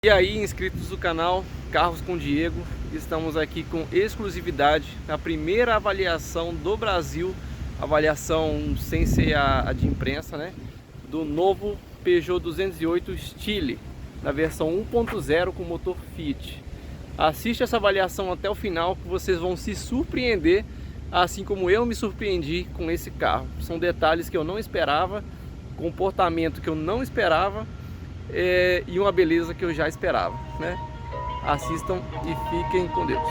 E aí, inscritos do canal Carros com Diego, estamos aqui com exclusividade na primeira avaliação do Brasil, avaliação sem ser a de imprensa, né? Do novo Peugeot 208 Style, na versão 1.0 com motor Fiat. Assiste essa avaliação até o final que vocês vão se surpreender, assim como eu me surpreendi com esse carro. São detalhes que eu não esperava, comportamento que eu não esperava, e uma beleza que eu já esperava, né? Assistam e fiquem com Deus.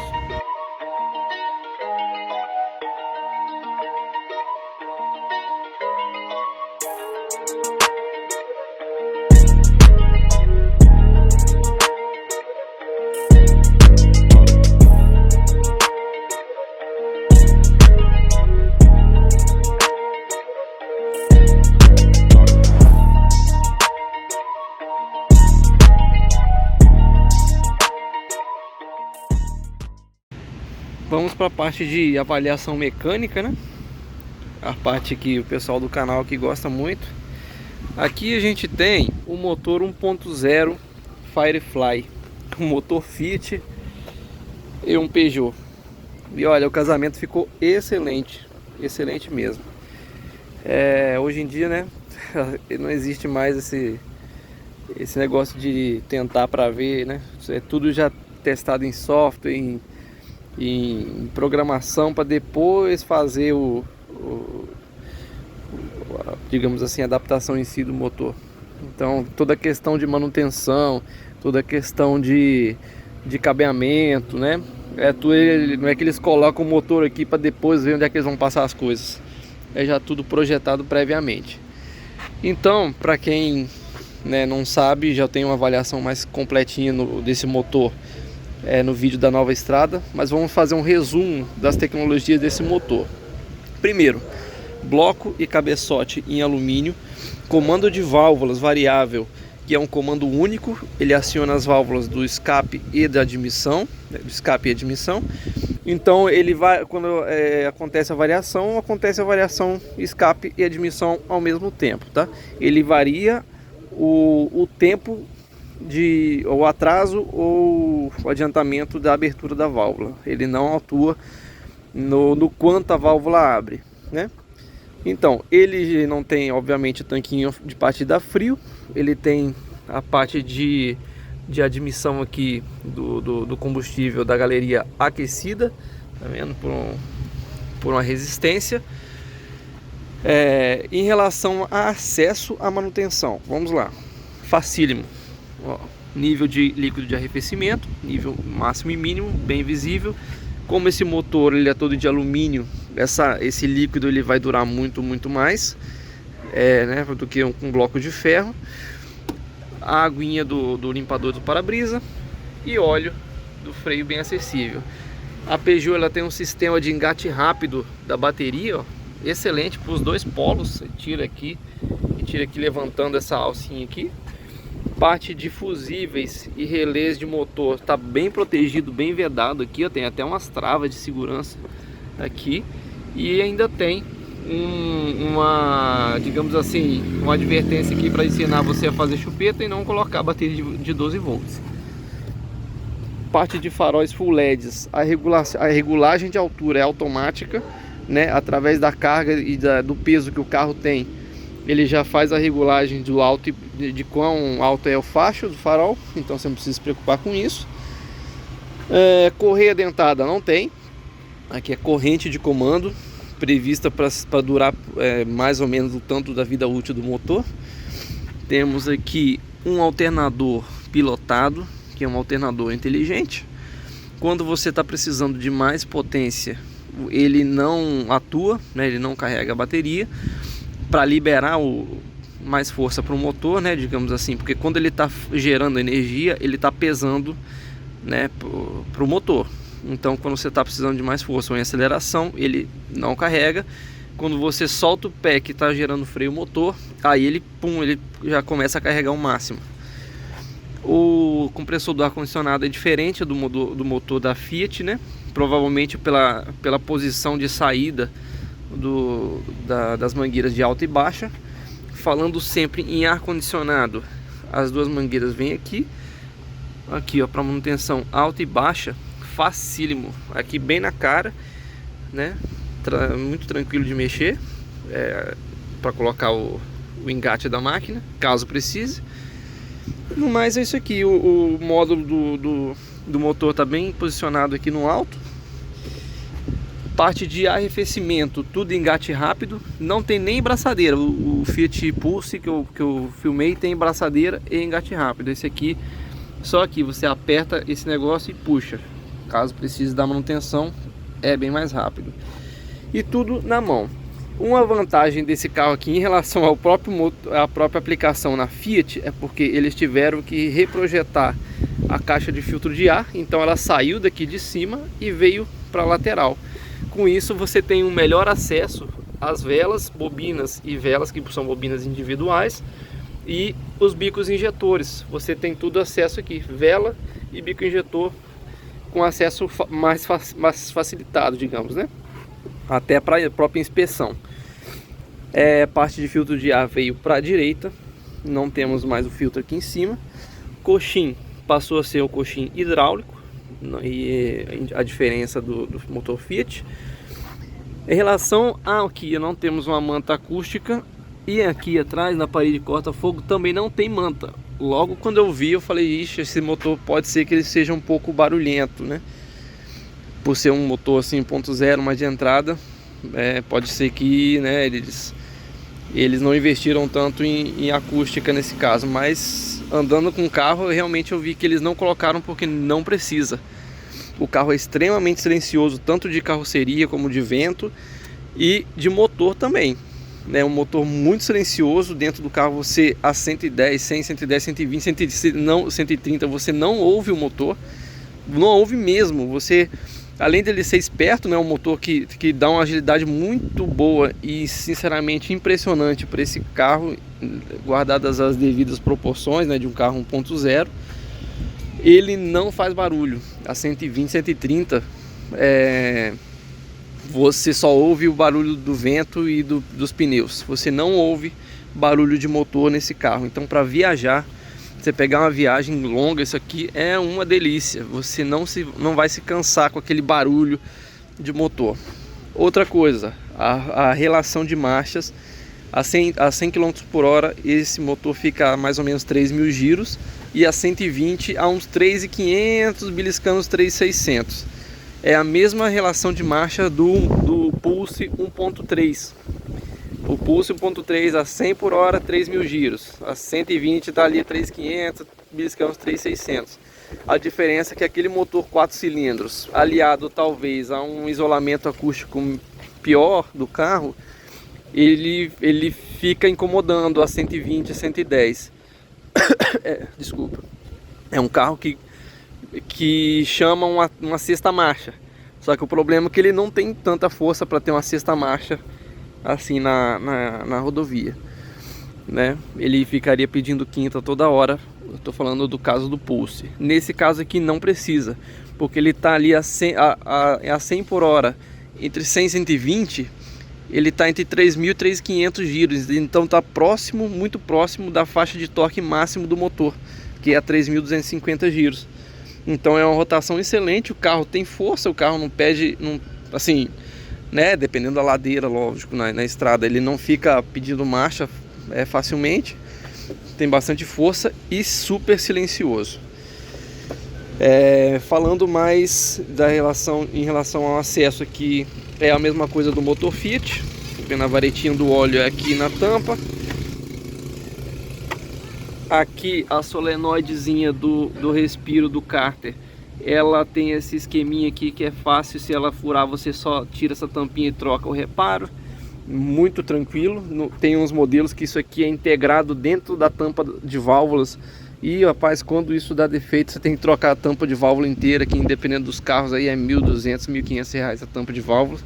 Vamos para a parte de avaliação mecânica, né? A parte que o pessoal do canal aqui gosta muito. Aqui a gente tem o motor 1.0 Firefly, um motor Fiat e um Peugeot. E olha, o casamento ficou excelente, excelente mesmo. Hoje em dia, né, não existe mais esse negócio de tentar para ver, né? É tudo já testado em software, em programação, para depois fazer digamos assim, a adaptação em si do motor. Então toda a questão de manutenção, toda a questão de cabeamento, né? Não é que eles colocam o motor aqui para depois ver onde é que eles vão passar as coisas. É já tudo projetado previamente. Então, para quem, né, não sabe, já tem uma avaliação mais completinha desse motor no vídeo da nova estrada, mas vamos fazer um resumo das tecnologias desse motor. Primeiro, bloco e cabeçote em alumínio, comando de válvulas variável, que é um comando único, ele aciona as válvulas do escape e da admissão, Então ele vai, quando acontece a variação escape e admissão ao mesmo tempo, tá? Ele varia o tempo o atraso ou o adiantamento da abertura da válvula. Ele não atua no quanto a válvula abre, né? Então ele não tem, obviamente, o tanquinho de partida frio. Ele tem a parte de admissão aqui do combustível da galeria aquecida, tá vendo? Por uma resistência. Em relação a acesso à manutenção, vamos lá, facílimo. Ó, nível de líquido de arrefecimento, nível máximo e mínimo, bem visível. Como esse motor ele é todo de alumínio, esse líquido ele vai durar muito mais, né, do que um bloco de ferro. A aguinha do limpador do para-brisa e óleo do freio bem acessível. A Peugeot ela tem um sistema de engate rápido da bateria, ó, excelente para os dois polos. Você tira aqui e tira aqui levantando essa alcinha aqui. Parte de fusíveis e relés de motor está bem protegido, bem vedado aqui, ó, tem até umas travas de segurança aqui, e ainda tem digamos assim, uma advertência aqui para ensinar você a fazer chupeta e não colocar bateria de 12 volts. Parte de faróis full LEDs, a regulagem de altura é automática, né, através da carga e do peso que o carro tem. Ele já faz a regulagem do alto, de quão alto é o facho do farol, então você não precisa se preocupar com isso. Correia dentada não tem. Aqui é corrente de comando, prevista para durar mais ou menos o tanto da vida útil do motor. Temos aqui um alternador pilotado, que é um alternador inteligente. Quando você está precisando de mais potência, ele não atua, né, ele não carrega a bateria, para liberar mais força para o motor, né, digamos assim, porque quando ele está gerando energia, ele está pesando, né, para o motor. Então quando você está precisando de mais força ou em aceleração, ele não carrega. Quando você solta o pé que está gerando freio motor, aí ele já começa a carregar o máximo. O compressor do ar-condicionado é diferente do motor da Fiat, né, provavelmente pela posição de saída das mangueiras de alta e baixa. Falando sempre em ar-condicionado, as duas mangueiras vêm aqui Aqui, ó, para manutenção alta e baixa, facílimo. Aqui bem na cara, né? Muito tranquilo de mexer, para colocar o engate da máquina, caso precise. No mais é isso aqui. O módulo do motor está bem posicionado aqui no alto. Parte de arrefecimento, tudo engate rápido. Não tem nem braçadeira. O Fiat Pulse que eu filmei tem braçadeira e engate rápido. Esse aqui, só que você aperta esse negócio e puxa. Caso precise da manutenção, é bem mais rápido. E tudo na mão. Uma vantagem desse carro aqui em relação ao à própria aplicação na Fiat é porque eles tiveram que reprojetar a caixa de filtro de ar. Então ela saiu daqui de cima e veio para a lateral. Com isso você tem um melhor acesso às velas, bobinas e velas, que são bobinas individuais, e os bicos injetores. Você tem tudo acesso aqui, vela e bico injetor, com acesso mais facilitado, digamos, né? Até para a própria inspeção. Parte de filtro de ar veio para a direita, não temos mais o filtro aqui em cima. Coxim passou a ser o coxim hidráulico, e a diferença do motor Fiat. Em relação aqui, não temos uma manta acústica, e aqui atrás na parede corta-fogo também não tem manta. Logo quando eu vi, eu falei, ixi, esse motor pode ser que ele seja um pouco barulhento, né? Por ser um motor assim 1.0, mas de entrada, pode ser que, né, eles não investiram tanto em acústica nesse caso, mas andando com o carro, realmente eu vi que eles não colocaram porque não precisa. O carro é extremamente silencioso, tanto de carroceria como de vento e de motor também, né? Um motor muito silencioso. Dentro do carro você a 110, 100, 110, 120, 130 você não ouve o motor, não ouve mesmo. Você, além dele ser esperto, né, um motor que dá uma agilidade muito boa e sinceramente impressionante para esse carro, guardadas as devidas proporções, né, de um carro 1.0, ele não faz barulho. A 120, 130 você só ouve o barulho do vento e dos pneus. Você não ouve barulho de motor nesse carro. Então, para viajar, você pegar uma viagem longa, isso aqui é uma delícia. Você não vai se cansar com aquele barulho de motor. Outra coisa, a relação de marchas. A 100 km por hora, esse motor fica a mais ou menos 3.000 giros. E a 120 a uns 3.500, beliscando os 3.600. É a mesma relação de marcha do Pulse 1.3. O Pulse 1.3 a 100 por hora, 3.000 giros. A 120 está ali 3.500, beliscando os 3.600. A diferença é que aquele motor 4 cilindros, aliado talvez a um isolamento acústico pior do carro, ele fica incomodando a 120, 110. Desculpa. É um carro que chama uma sexta marcha. Só que o problema é que ele não tem tanta força para ter uma sexta marcha assim na rodovia, né? Ele ficaria pedindo quinta toda hora. Eu estou falando do caso do Pulse. Nesse caso aqui não precisa, porque ele está ali a 100 por hora, entre 100 e 120. Ele está entre 3.000 e 3.500 giros, então está próximo, muito próximo da faixa de torque máximo do motor, que é a 3.250 giros. Então é uma rotação excelente, o carro tem força, o carro não pede, assim, né, dependendo da ladeira, lógico, na estrada, ele não fica pedindo marcha facilmente, tem bastante força e super silencioso. Falando mais em relação ao acesso aqui, é a mesma coisa do motor Fiat. Vendo a varetinha do óleo aqui na tampa. Aqui a solenoidezinha do respiro do cárter, ela tem esse esqueminha aqui que é fácil. Se ela furar, você só tira essa tampinha e troca o reparo. Muito tranquilo. Tem uns modelos que isso aqui é integrado dentro da tampa de válvulas. E rapaz, quando isso dá defeito, você tem que trocar a tampa de válvula inteira, que independendo dos carros aí é R$1.200, R$1.500 a tampa de válvulas.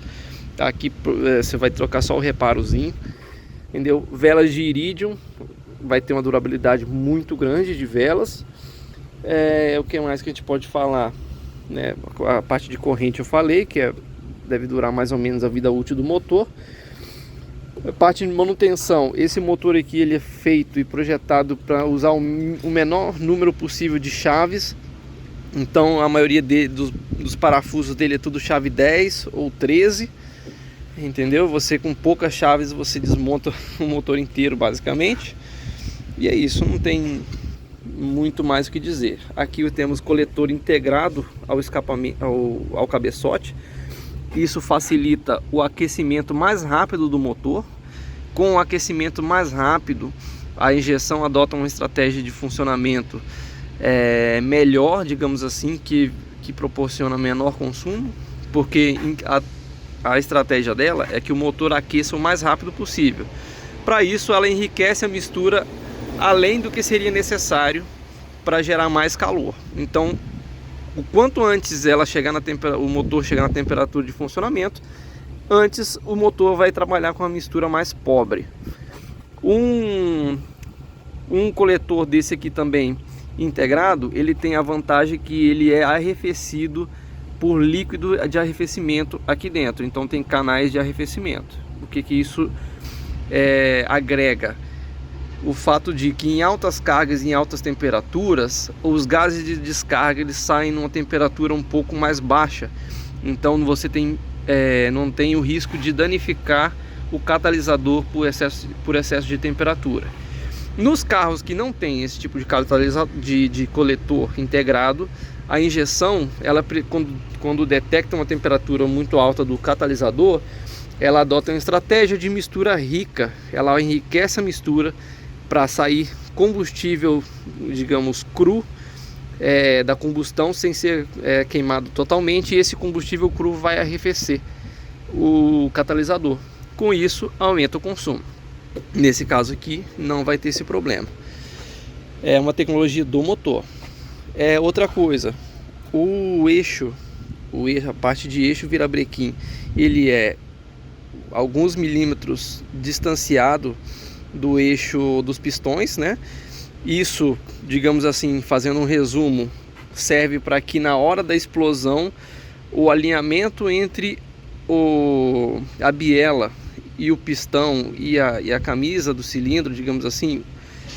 Aqui você vai trocar só o reparozinho, entendeu? Velas de iridium, vai ter uma durabilidade muito grande de velas. O que mais que a gente pode falar, né? A parte de corrente eu falei, que deve durar mais ou menos a vida útil do motor. A parte de manutenção, esse motor aqui ele é feito e projetado para usar o menor número possível de chaves Então a maioria dos parafusos dele é tudo chave 10 ou 13, entendeu? Você com poucas chaves você desmonta o motor inteiro basicamente. E é isso, não tem muito mais o que dizer. Aqui temos coletor integrado ao escapamento, ao cabeçote. Isso facilita o aquecimento mais rápido do motor. Com o aquecimento mais rápido, a injeção adota uma estratégia de funcionamento melhor, digamos assim, que proporciona menor consumo, porque a estratégia dela é que o motor aqueça o mais rápido possível. Para isso, ela enriquece a mistura além do que seria necessário para gerar mais calor. Então, o quanto antes ela chegar o motor chegar na temperatura de funcionamento, antes o motor vai trabalhar com uma mistura mais pobre. Um coletor desse aqui também integrado, ele tem a vantagem que ele é arrefecido por líquido de arrefecimento aqui dentro. Então tem canais de arrefecimento. O que isso agrega? O fato de que em altas cargas e em altas temperaturas, os gases de descarga eles saem numa temperatura um pouco mais baixa. Então você não tem o risco de danificar o catalisador por excesso de temperatura. Nos carros que não tem esse tipo de de coletor integrado, a injeção, quando detecta uma temperatura muito alta do catalisador, ela adota uma estratégia de mistura rica. Ela enriquece a mistura para sair combustível, digamos, cru da combustão, sem ser queimado totalmente, e esse combustível cru vai arrefecer o catalisador. Com isso, aumenta o consumo. Nesse caso aqui, não vai ter esse problema. É uma tecnologia do motor. Outra coisa, a parte de eixo virabrequim, ele é alguns milímetros distanciado do eixo dos pistões, né? Isso, digamos assim, fazendo um resumo, serve para que na hora da explosão o alinhamento entre a biela e o pistão e a camisa do cilindro, digamos assim,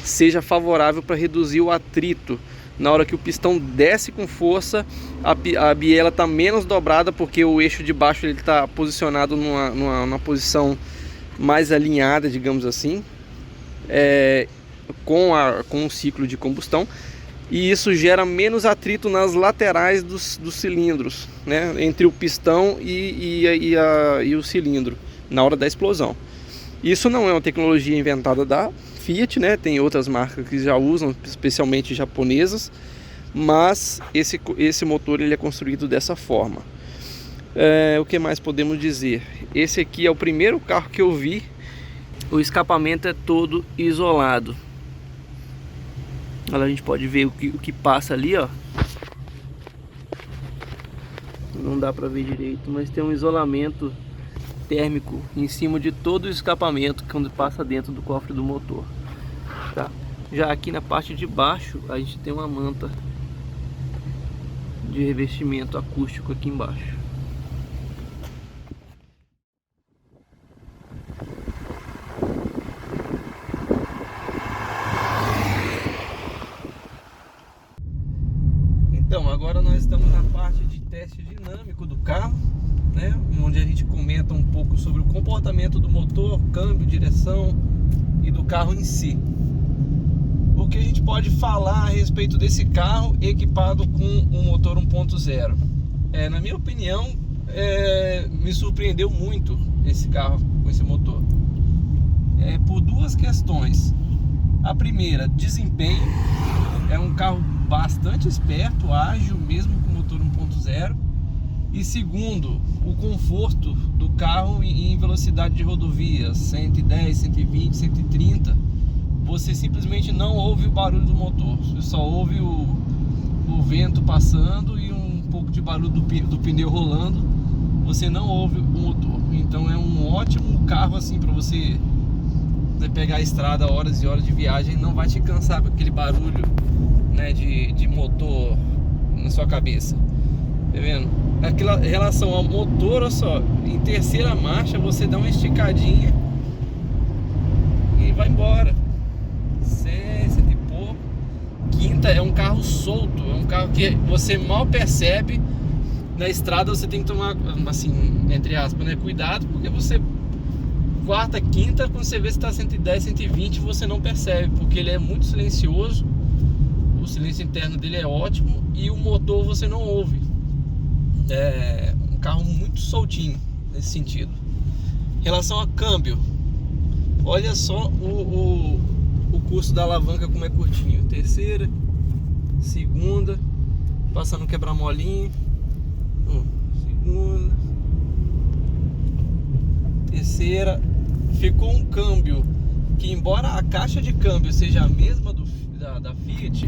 seja favorável para reduzir o atrito. Na hora que o pistão desce com força, a biela está menos dobrada, porque o eixo de baixo está posicionado numa posição mais alinhada, digamos assim, com o ciclo de combustão, e isso gera menos atrito nas laterais dos cilindros, né, entre o pistão e o cilindro na hora da explosão. Isso não é uma tecnologia inventada da Fiat, né? Tem outras marcas que já usam, especialmente japonesas, mas esse motor ele é construído dessa forma. O que mais podemos dizer? Esse aqui é o primeiro carro que eu vi. O escapamento é todo isolado. Olha, a gente pode ver o que passa ali, ó. Não dá para ver direito, mas tem um isolamento térmico em cima de todo o escapamento quando passa dentro do cofre do motor, tá? Já aqui na parte de baixo a gente tem uma manta de revestimento acústico aqui embaixo. Então agora nós estamos na parte de teste dinâmico do carro, né, onde a gente comenta um pouco sobre o comportamento do motor, câmbio, direção e do carro em si. O que a gente pode falar a respeito desse carro equipado com um motor 1.0? Na minha opinião, me surpreendeu muito esse carro com esse motor. Por duas questões. A primeira, desempenho. É um carro bastante esperto, ágil, mesmo com motor 1.0. E segundo, o conforto do carro em velocidade de rodovia, 110, 120, 130, você simplesmente não ouve o barulho do motor, você só ouve o vento passando e um pouco de barulho do pneu rolando, você não ouve o motor. Então é um ótimo carro assim para você pegar a estrada, horas e horas de viagem, não vai te cansar com aquele barulho, né, de motor na sua cabeça. Tá vendo? Aquela relação ao motor, olha só, em terceira marcha você dá uma esticadinha e vai embora. 100 e pouco. Quinta Jetta é um carro solto, é um carro que você mal percebe. Na estrada você tem que tomar, assim, entre aspas, né, cuidado, porque você quarta, quinta, quando você vê se está 110, 120, você não percebe, porque ele é muito silencioso, o silêncio interno dele é ótimo e o motor você não ouve. É um carro muito soltinho nesse sentido. Em relação a câmbio, olha só o curso da alavanca como é curtinho. Terceira, segunda, passando quebra-molinho, segunda, terceira. Ficou um câmbio que, embora a caixa de câmbio seja a mesma da Fiat,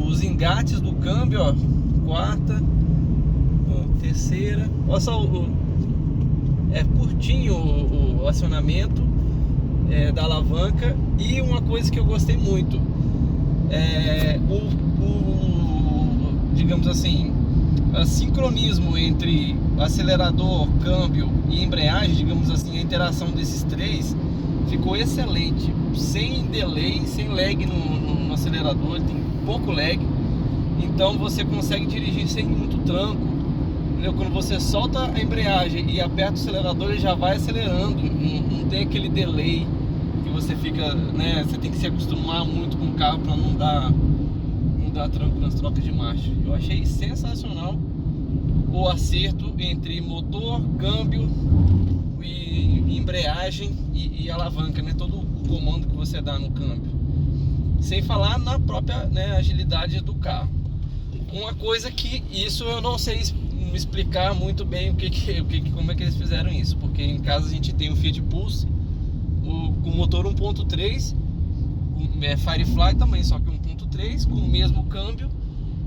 os engates do câmbio, ó, quarta, ó, terceira, olha só, é curtinho o acionamento da alavanca. E uma coisa que eu gostei muito é digamos assim, o sincronismo entre acelerador, câmbio e embreagem, digamos assim, a interação desses três ficou excelente, sem delay, sem lag no acelerador, ele tem pouco lag, então você consegue dirigir sem muito tranco, entendeu? Quando você solta a embreagem e aperta o acelerador, ele já vai acelerando, não tem aquele delay que você fica, né, você tem que se acostumar muito com o carro para não dar tranco nas trocas de marcha. Eu achei sensacional o acerto entre motor, câmbio e embreagem e alavanca, né? Todo o comando que você dá no câmbio, sem falar na própria, né, agilidade do carro. Uma coisa que isso eu não sei me explicar muito bem como é que eles fizeram isso, porque em casa a gente tem o Fiat Pulse com motor 1.3, Firefly também, só que 1.3 com o mesmo câmbio,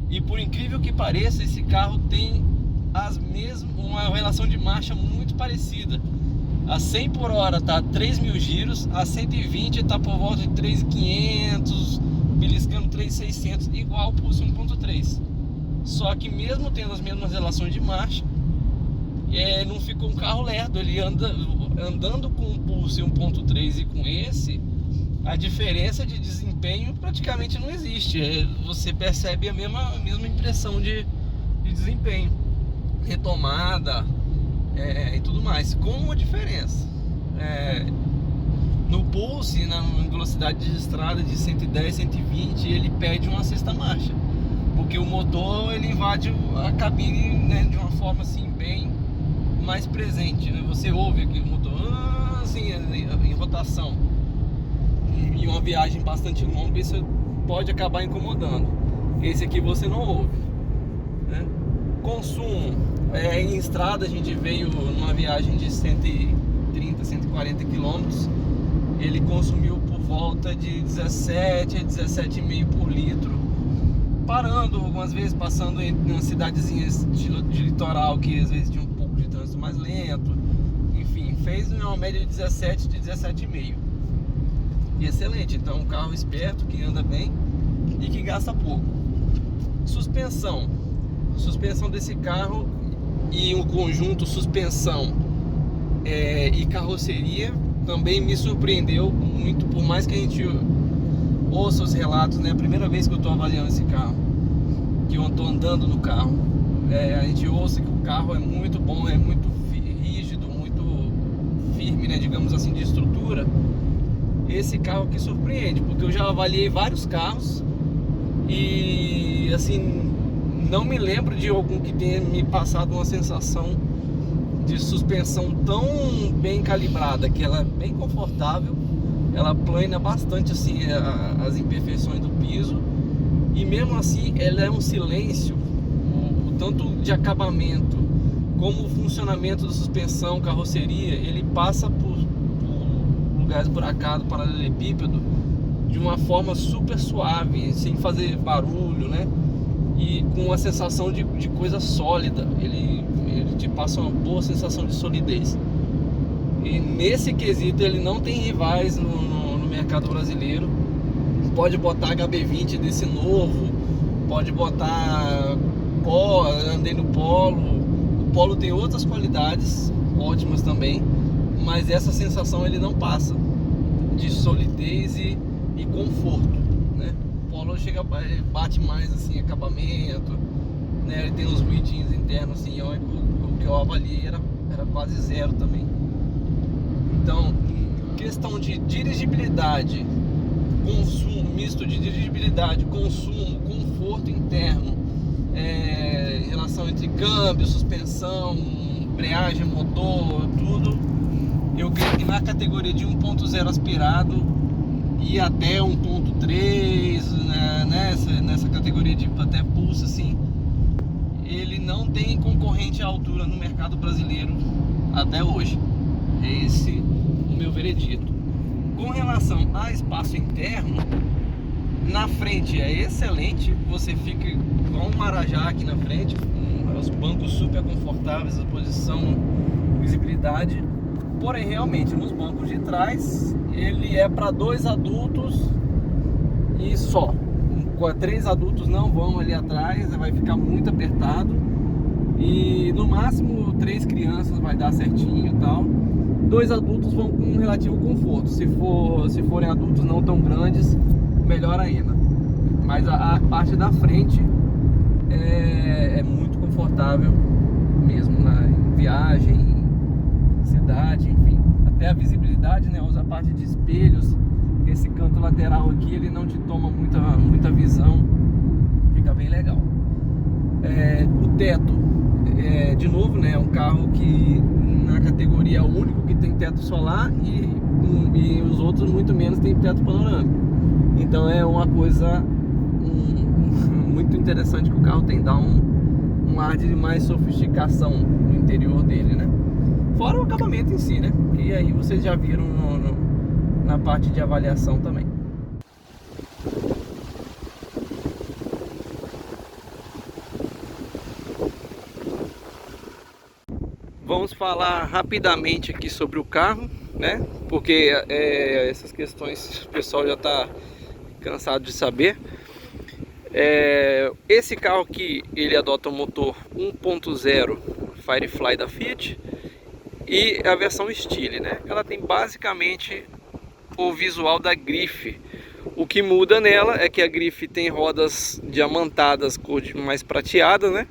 e por incrível que pareça, esse carro tem uma relação de marcha muito parecida. A 100 por hora tá 3.000 giros, a 120 tá por volta de 3.500, beliscando 3.600, igual o Pulse 1.3. Só que mesmo tendo as mesmas relações de marcha, não ficou um carro lerdo. Ele andando com o Pulse 1.3 e com esse, a diferença de desempenho praticamente não existe. Você percebe a mesma impressão de desempenho, retomada e tudo mais, com uma diferença. No Pulse, na velocidade de estrada de 110, 120, ele perde uma sexta marcha, porque o motor ele invade a cabine, né, de uma forma assim bem mais presente, né? Você ouve aquele motor assim, em rotação, e uma viagem bastante longa isso pode acabar incomodando. Esse aqui você não ouve, né? Consumo, em estrada a gente veio numa viagem de 130, 140 quilômetros, ele consumiu por volta de 17 a 17,5 por litro, parando algumas vezes, passando em umas cidadezinhas de litoral que às vezes tinha um pouco de trânsito mais lento, enfim, fez uma média de 17, de 17,5. Excelente. Então, um carro esperto, que anda bem e que gasta pouco. Suspensão desse carro e um conjunto suspensão e carroceria também me surpreendeu muito, por mais que a gente ouça os relatos, né? A primeira vez que eu estou avaliando esse carro, que eu estou andando no carro, a gente ouça que o carro é muito bom, é muito rígido, muito firme, né, digamos assim, de estrutura. Esse carro que surpreende, porque eu já avaliei vários carros e assim, não me lembro de algum que tenha me passado uma sensação de suspensão tão bem calibrada, que ela é bem confortável, ela plana bastante assim as imperfeições do piso, e mesmo assim ela é um silêncio, tanto de acabamento como o funcionamento da suspensão, carroceria, ele passa por lugares buracados, paralelepípedo, de uma forma super suave, sem fazer barulho, né? E com uma sensação de coisa sólida. Ele te passa uma boa sensação de solidez. E nesse quesito ele não tem rivais no mercado brasileiro. Pode botar HB20 desse novo, pode botar andei no Polo. O Polo tem outras qualidades ótimas também, mas essa sensação ele não passa de solidez e conforto, né? O Polo valor bate mais assim, acabamento, né? Ele tem uns ruidinhos internos assim, o que eu avaliei era quase zero também. Então, questão de dirigibilidade, consumo, misto de dirigibilidade, consumo, conforto interno, relação entre câmbio, suspensão, embreagem, motor, tudo, eu creio que na categoria de 1.0 aspirado e até 1.3, né, nessa categoria de até pulso assim, ele não tem concorrente à altura no mercado brasileiro até hoje. É esse o meu veredito. Com relação a espaço interno, na frente é excelente, você fica igual um marajá aqui na frente, com os bancos super confortáveis, a posição, visibilidade. Porém, realmente, nos bancos de trás, ele é para 2 adultos e só. 3 adultos não vão ali atrás, vai ficar muito apertado. E no máximo 3 crianças vai dar certinho e tal. 2 adultos vão com um relativo conforto. Se forem adultos não tão grandes, melhor ainda. Mas a parte da frente é muito confortável mesmo, em viagem, cidade, enfim. Até a visibilidade, né? Usa a parte de espelhos. Esse canto lateral aqui, ele não te toma muita visão. Fica bem legal. O teto, de novo, né? É um carro que na categoria é o único que tem teto solar e os outros muito menos tem teto panorâmico. Então é uma coisa muito interessante que o carro tem, dá um ar de mais sofisticação no interior dele, né? Fora o acabamento em si, né? E aí vocês já viram na parte de avaliação também. Vamos falar rapidamente aqui sobre o carro, né? Porque essas questões o pessoal já está cansado de saber. Esse carro aqui, ele adota o motor 1.0 Firefly da Fiat e a versão Style, né? Ela tem basicamente o visual da grife. O que muda nela é que a grife tem rodas diamantadas, cor mais prateada, né?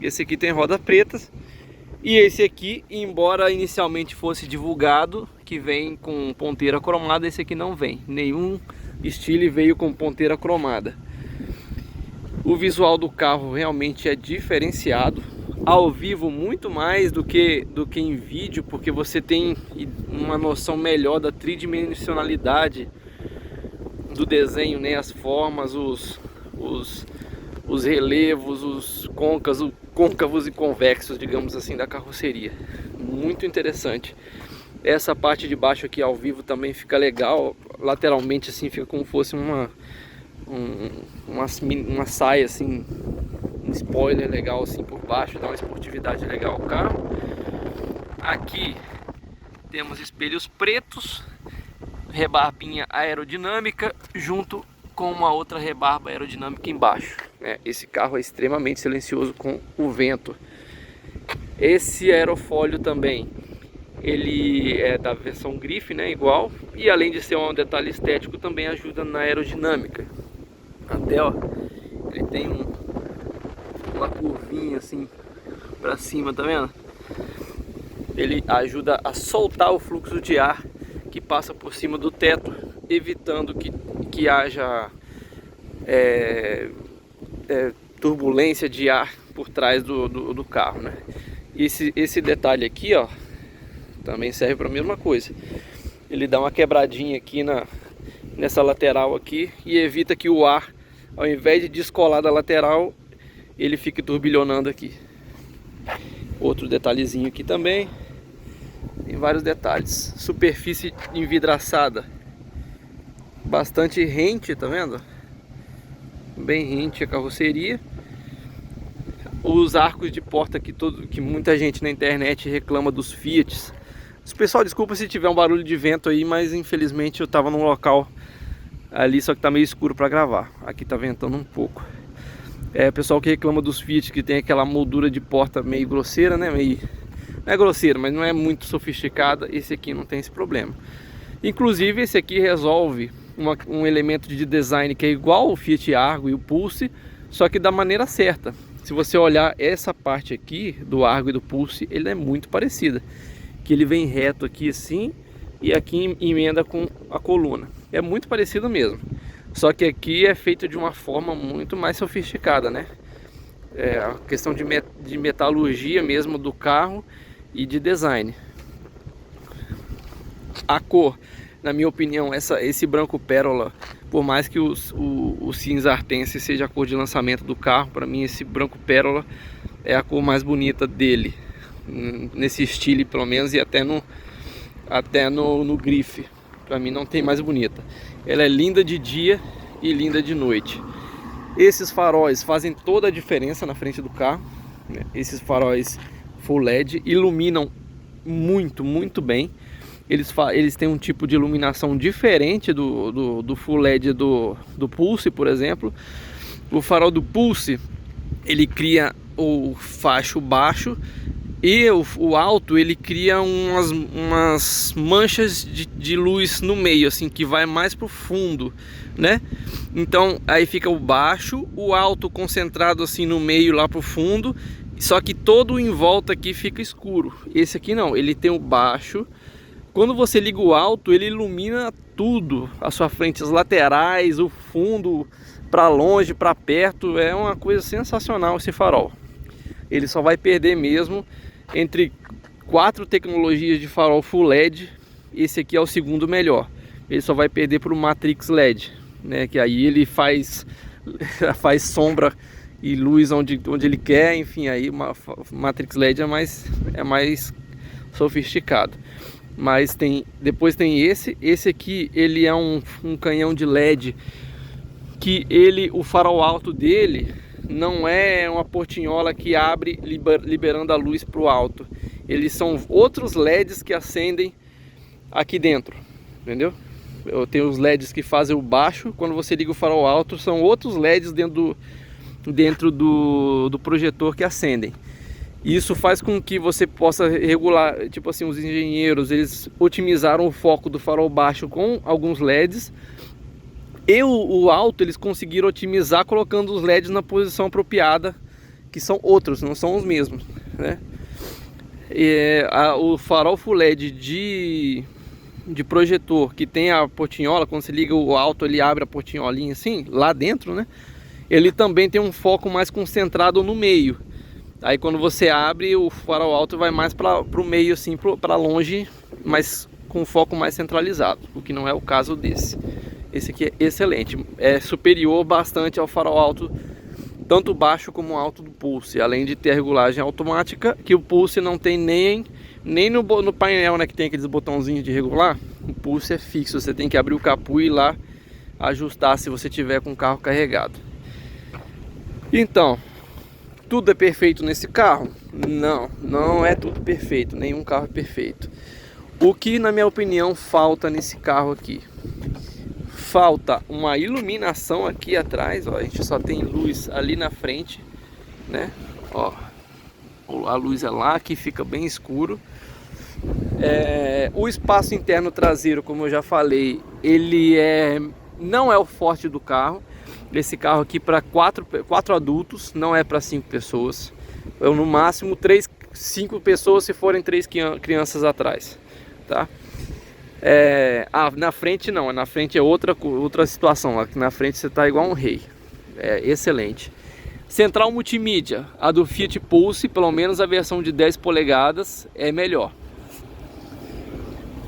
Esse aqui tem rodas pretas. E esse aqui, embora inicialmente fosse divulgado que vem com ponteira cromada, esse aqui não vem. Nenhum Style veio com ponteira cromada. O visual do carro realmente é diferenciado. Ao vivo muito mais do que em vídeo, porque você tem uma noção melhor da tridimensionalidade do desenho, né? As formas, os relevos, os côncavos e convexos, digamos assim, da carroceria. Muito interessante. Essa parte de baixo aqui ao vivo também fica legal. Lateralmente assim fica como se fosse uma saia assim, um spoiler legal assim por baixo, dá uma esportividade legal ao carro. Aqui temos espelhos pretos, rebarbinha aerodinâmica junto com uma outra rebarba aerodinâmica embaixo. Esse carro é extremamente silencioso com o vento. Esse aerofólio também, ele é da versão grife, né, igual, e além de ser um detalhe estético, também ajuda na aerodinâmica. Até ó, ele tem uma curvinha assim para cima, tá vendo? Ele ajuda a soltar o fluxo de ar que passa por cima do teto, evitando que haja turbulência de ar por trás do carro, né? Esse detalhe aqui, ó, também serve para a mesma coisa. Ele dá uma quebradinha aqui nessa lateral aqui e evita que o ar, ao invés de descolar da lateral, ele fique turbilhonando aqui. Outro detalhezinho aqui também. Tem vários detalhes. Superfície envidraçada, bastante rente, tá vendo? Bem rente a carroceria. Os arcos de porta que muita gente na internet reclama dos Fiat. Pessoal, desculpa se tiver um barulho de vento aí, mas infelizmente eu tava num local ali, só que tá meio escuro para gravar. Aqui tá ventando um pouco. Pessoal que reclama dos Fiat, que tem aquela moldura de porta meio grosseira, né? Não é grosseira, mas não é muito sofisticada. Esse aqui não tem esse problema. Inclusive esse aqui resolve um elemento de design que é igual ao Fiat Argo e o Pulse, só que da maneira certa. Se você olhar essa parte aqui do Argo e do Pulse, ele é muito parecida, que ele vem reto aqui assim e aqui emenda com a coluna. É muito parecido mesmo, só que aqui é feito de uma forma muito mais sofisticada, né? É a questão de metalurgia mesmo do carro e de design. A cor, na minha opinião, esse branco pérola, por mais que o cinza artense seja a cor de lançamento do carro, para mim esse branco pérola é a cor mais bonita dele, nesse estilo pelo menos, e até no grife. Para mim não tem mais bonita. Ela é linda de dia e linda de noite. Esses faróis fazem toda a diferença na frente do carro, né? Esses faróis full LED iluminam muito bem. Eles têm um tipo de iluminação diferente do full LED do Pulse, por exemplo. O farol do Pulse, ele cria o facho baixo, e o alto ele cria umas manchas de luz no meio, assim, que vai mais pro fundo, né? Então aí fica o baixo, o alto concentrado assim no meio lá pro fundo, só que todo em volta aqui fica escuro. Esse aqui não, ele tem o baixo. Quando você liga o alto, ele ilumina tudo, a sua frente, as laterais, o fundo, para longe, para perto. É uma coisa sensacional esse farol. Ele só vai perder mesmo entre 4 tecnologias de farol full LED. Esse aqui é o segundo melhor. Ele só vai perder para o Matrix LED, né? Que aí ele faz sombra e luz onde ele quer. Enfim, aí o Matrix LED é mais sofisticado. Mas depois tem esse aqui, ele é um canhão de LED, que o farol alto dele não é uma portinhola que abre liberando a luz para o alto. Eles são outros LEDs que acendem aqui dentro, entendeu? Eu tenho os LEDs que fazem o baixo, quando você liga o farol alto são outros LEDs dentro do projetor que acendem. Isso faz com que você possa regular, tipo assim, os engenheiros, eles otimizaram o foco do farol baixo com alguns LEDs, e o alto eles conseguiram otimizar colocando os LEDs na posição apropriada, que são outros, não são os mesmos, né? O farol full LED de projetor, que tem a portinhola, quando você liga o alto ele abre a portinholinha assim, lá dentro, né? Ele também tem um foco mais concentrado no meio. Aí quando você abre, o farol alto vai mais para o meio, assim, para longe, mas com um foco mais centralizado, o que não é o caso desse. Esse aqui é excelente, é superior bastante ao farol alto, tanto baixo como alto do Pulse, além de ter a regulagem automática, que o Pulse não tem nem no painel, né, que tem aqueles botãozinhos de regular. O Pulse é fixo, você tem que abrir o capô e ir lá ajustar se você tiver com o carro carregado. Então, tudo é perfeito nesse carro? Não é tudo perfeito, nenhum carro é perfeito. O que, na minha opinião, falta nesse carro aqui? Falta uma iluminação aqui atrás, ó, a gente só tem luz ali na frente, né? Ó, a luz é lá, que fica bem escuro. O espaço interno traseiro, como eu já falei, ele não é o forte do carro. Esse carro aqui para 4 adultos, não é para 5 pessoas. Eu, no máximo 5 pessoas se forem 3 crianças atrás, tá? Na frente não, na frente é outra situação. Aqui na frente você tá igual um rei. É excelente. Central multimídia, a do Fiat Pulse, pelo menos a versão de 10 polegadas é melhor.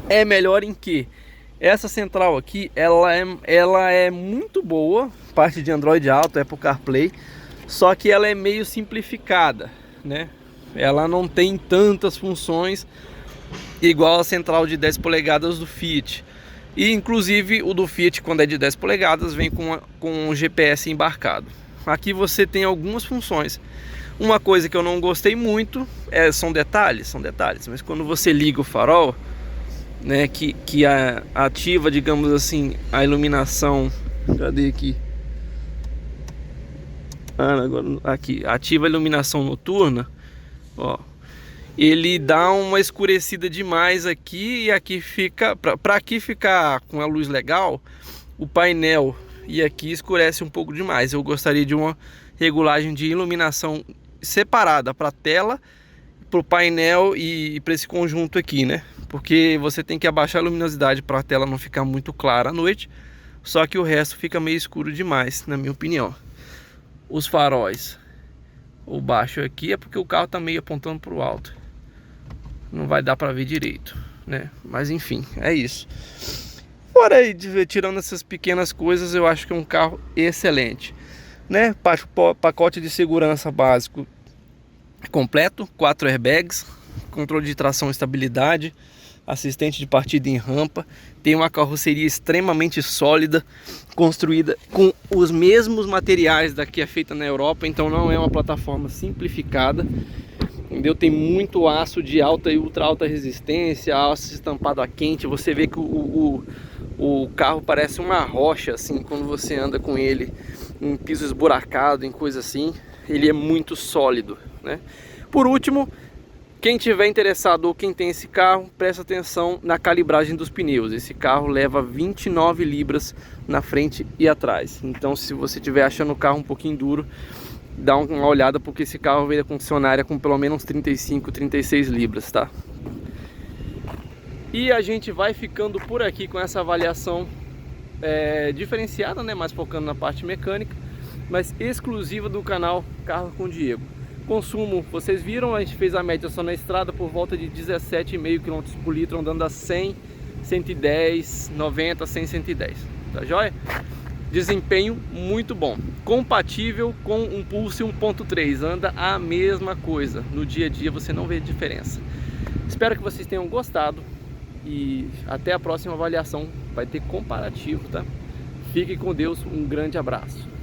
É melhor em que essa central aqui, ela é muito boa, parte de Android Auto, Apple CarPlay, só que ela é meio simplificada, né? Ela não tem tantas funções igual a central de 10 polegadas do Fiat. E inclusive o do Fiat, quando é de 10 polegadas, vem com um GPS embarcado. Aqui você tem algumas funções. Uma coisa que eu não gostei muito são detalhes, mas quando você liga o farol, né, que ativa, digamos assim, a iluminação. Cadê aqui? Agora aqui, ativa a iluminação noturna, ó. Ele dá uma escurecida demais aqui, e aqui fica, para aqui ficar com a luz legal, o painel e aqui escurece um pouco demais. Eu gostaria de uma regulagem de iluminação separada para a tela, para o painel e para esse conjunto aqui, né? Porque você tem que abaixar a luminosidade para a tela não ficar muito clara à noite, só que o resto fica meio escuro demais, na minha opinião. Os faróis, o baixo aqui é porque o carro está meio apontando para o alto, não vai dar para ver direito, né? Mas enfim, é isso. Fora aí, tirando essas pequenas coisas, eu acho que é um carro excelente, né? Pacote de segurança básico completo, 4 airbags, controle de tração e estabilidade, assistente de partida em rampa. Tem uma carroceria extremamente sólida, construída com os mesmos materiais da que é feita na Europa, então não é uma plataforma simplificada, entendeu? Tem muito aço de alta e ultra alta resistência, aço estampado a quente. Você vê que o carro parece uma rocha assim quando você anda com ele em piso esburacado, em coisa assim. Ele é muito sólido, né? Por último, quem tiver interessado ou quem tem esse carro, presta atenção na calibragem dos pneus. Esse carro leva 29 libras na frente e atrás. Então, se você estiver achando o carro um pouquinho duro, dá uma olhada, porque esse carro veio da concessionária com pelo menos 35, 36 libras, tá? E a gente vai ficando por aqui com essa avaliação diferenciada, né? Mais focando na parte mecânica, mas exclusiva do canal Carro com Diego. Consumo, vocês viram, a gente fez a média só na estrada por volta de 17,5 km por litro, andando a 100, 110, 90, 100, 110, tá joia? Desempenho muito bom, compatível com um Pulse 1.3, anda a mesma coisa, no dia a dia você não vê diferença. Espero que vocês tenham gostado e até a próxima avaliação, vai ter comparativo, tá? Fique com Deus, um grande abraço.